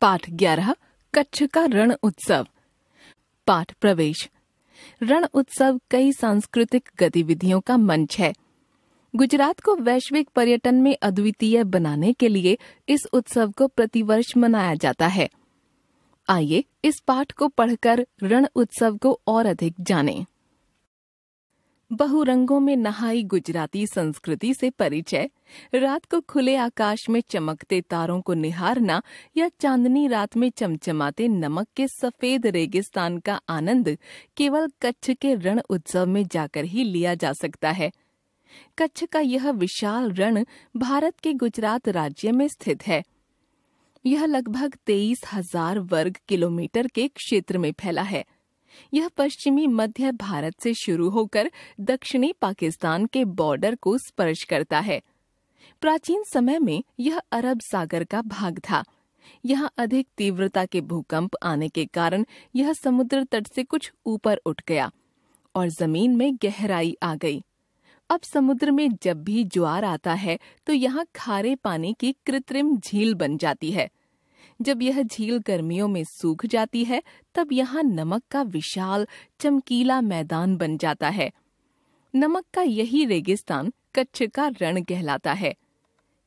पाठ 11 कच्छ का रण उत्सव। पाठ प्रवेश। रण उत्सव कई सांस्कृतिक गतिविधियों का मंच है। गुजरात को वैश्विक पर्यटन में अद्वितीय बनाने के लिए इस उत्सव को प्रतिवर्ष मनाया जाता है। आइए इस पाठ को पढ़कर रण उत्सव को और अधिक जानें। बहुरंगों में नहाई गुजराती संस्कृति से परिचय, रात को खुले आकाश में चमकते तारों को निहारना या चांदनी रात में चमचमाते नमक के सफेद रेगिस्तान का आनंद केवल कच्छ के रण उत्सव में जाकर ही लिया जा सकता है। कच्छ का यह विशाल रण भारत के गुजरात राज्य में स्थित है। यह लगभग 23,000 वर्ग किलोमीटर के क्षेत्र में फैला है। यह पश्चिमी मध्य भारत से शुरू होकर दक्षिणी पाकिस्तान के बॉर्डर को स्पर्श करता है। प्राचीन समय में यह अरब सागर का भाग था। यहाँ अधिक तीव्रता के भूकंप आने के कारण यह समुद्र तट से कुछ ऊपर उठ गया और जमीन में गहराई आ गई। अब समुद्र में जब भी ज्वार आता है तो यहाँ खारे पानी की कृत्रिम झील बन जाती है। जब यह झील गर्मियों में सूख जाती है तब यहाँ नमक का विशाल चमकीला मैदान बन जाता है। नमक का यही रेगिस्तान कच्छ का रण कहलाता है।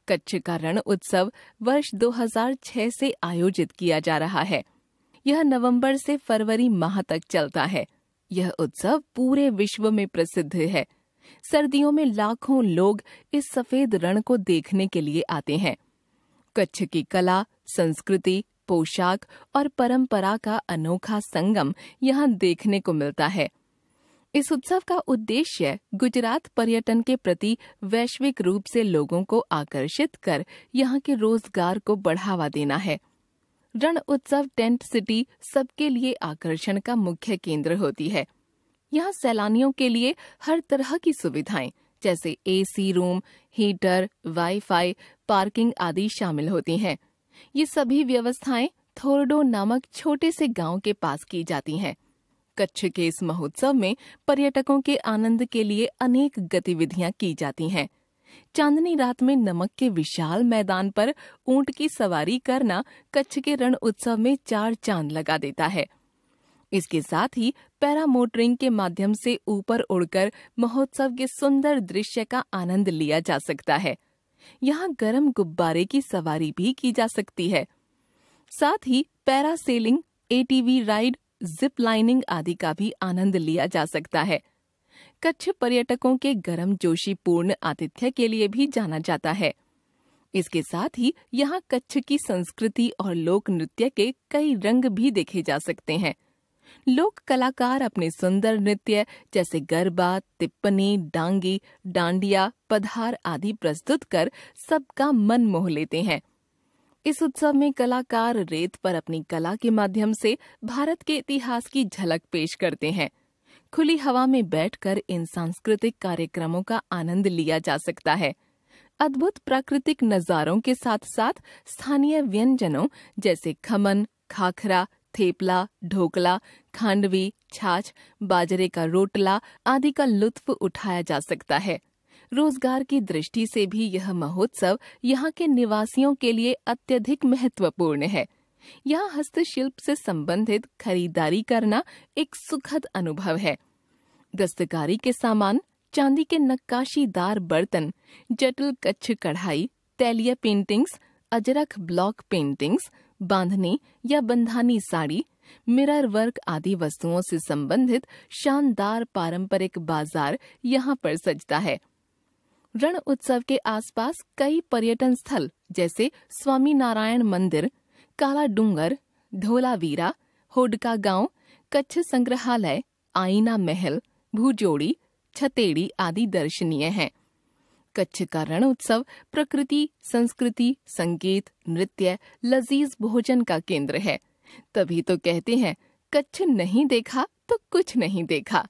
कच्छ का रण उत्सव वर्ष 2006 से आयोजित किया जा रहा है। यह नवंबर से फरवरी माह तक चलता है। यह उत्सव पूरे विश्व में प्रसिद्ध है। सर्दियों में लाखों लोग इस सफेद रण को देखने के लिए आते हैं। कच्छ की कला, संस्कृति, पोशाक और परंपरा का अनोखा संगम यहाँ देखने को मिलता है। इस उत्सव का उद्देश्य गुजरात पर्यटन के प्रति वैश्विक रूप से लोगों को आकर्षित कर यहाँ के रोजगार को बढ़ावा देना है। रण उत्सव टेंट सिटी सबके लिए आकर्षण का मुख्य केंद्र होती है। यहाँ सैलानियों के लिए हर तरह की सुविधाएं जैसे AC room, heater, wifi, parking आदि शामिल होती हैं। ये सभी व्यवस्थाएं थोरडो नामक छोटे से गांव के पास की जाती हैं। कच्छ के इस महोत्सव में पर्यटकों के आनंद के लिए अनेक गतिविधियां की जाती हैं। चांदनी रात में नमक के विशाल मैदान पर ऊंट की सवारी करना कच्छ के रण उत्सव में 4 चांद लगा देता है। इसके साथ ही पैरामोटरिंग के माध्यम से ऊपर उड़कर महोत्सव के सुंदर दृश्य का आनंद लिया जा सकता है। यहाँ गर्म गुब्बारे की सवारी भी की जा सकती है। साथ ही parasailing, ATV ride, zip lining आदि का भी आनंद लिया जा सकता है। कच्छ पर्यटकों के गर्मजोशीपूर्ण आतिथ्य के लिए भी जाना जाता है। इसके साथ ही यहाँ कच्छ की संस्कृति और लोक नृत्य के कई रंग भी देखे जा सकते हैं। लोक कलाकार अपने सुंदर नृत्य जैसे गरबा, तिप्पनी, डांगी, डांडिया, पधार आदि प्रस्तुत कर सबका मन मोह लेते हैं। इस उत्सव में कलाकार रेत पर अपनी कला के माध्यम से भारत के इतिहास की झलक पेश करते हैं। खुली हवा में बैठकर इन सांस्कृतिक कार्यक्रमों का आनंद लिया जा सकता है। अद्भुत प्राकृतिक नजारों के साथ साथ स्थानीय व्यंजनों जैसे खमन, खाखरा, थेपला, ढोकला, खांडवी, छाछ, बाजरे का रोटला आदि का लुत्फ उठाया जा सकता है। रोजगार की दृष्टि से भी यह महोत्सव यहाँ के निवासियों के लिए अत्यधिक महत्वपूर्ण है। यहाँ हस्तशिल्प से संबंधित खरीदारी करना एक सुखद अनुभव है। दस्तकारी के सामान, चांदी के नक्काशीदार बर्तन, जटिल कच्छ कढ़ाई, तैलिया पेंटिंग्स, अजरक ब्लॉक पेंटिंग्स, बांधनी या बंधानी साड़ी, मिरर वर्क आदि वस्तुओं से संबंधित शानदार पारंपरिक बाजार यहाँ पर सजता है। रण उत्सव के आसपास कई पर्यटन स्थल जैसे स्वामी नारायण मंदिर, काला डूंगर, धोलावीरा, होडका गांव, कच्छ संग्रहालय, आईना महल, भूजोड़ी, छतेड़ी आदि दर्शनीय हैं। कच्छ का रण उत्सव प्रकृति, संस्कृति, संगीत, नृत्य, लजीज भोजन का केंद्र है। तभी तो कहते हैं, कच्छ नहीं देखा तो कुछ नहीं देखा।